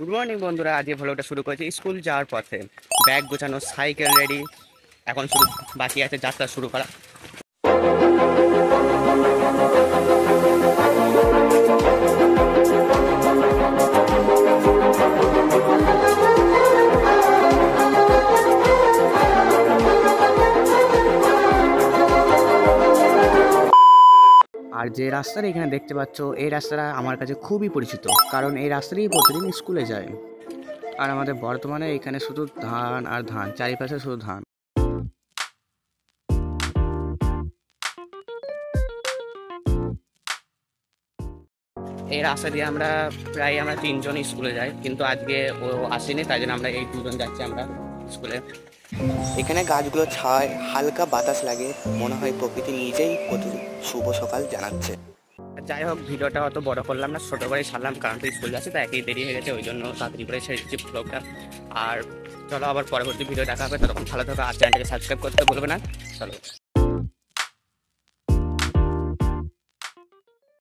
Good morning বন্ধুরা, আজকে ভ্লগটা শুরু করেছি স্কুল যাওয়ার পথে। ব্যাগ গোছানো, সাইকেল রেডি, এখন শুধু বাকি আছে যাত্রা শুরু করা। আর যে রাস্তাটা এখানে দেখতে পাচ্ছ, এই রাস্তাটা আমার কাছে খুবই পরিচিত, কারণ এই রাস্তাতেই প্রতিদিন স্কুলে যায়। আর আমাদের বর্তমানে এখানে শুধু ধান আর ধান, চারিপাশে শুধু ধান। এই রাস্তা দিয়ে আমরা তিনজনই স্কুলে যাই, কিন্তু আজকে ও আসেনি, তাই জন্য আমরা এই দুজন যাচ্ছি আমরা স্কুলে। এখানে গাছগুলো ছায়, হালকা বাতাস লাগে, মনে হয় প্রকৃতি নিজেই শুভ সকাল জানাচ্ছে। যাই হোক, ভিডিওটা অত বড় করলাম না, ছোটো করে ছাড়লাম, কারণ তো স্কুল যাচ্ছে, তাই একই দেরি হয়ে গেছে, ওই জন্য তাড়াতাড়ি করে ছেড়ে দিচ্ছি ব্লগটা। আর চলো আবার পরবর্তী ভিডিও দেখা হবে, তখন ভালো থাকো, আর চ্যানেলটাকে সাবস্ক্রাইব করতে ভুলবে না। চলো।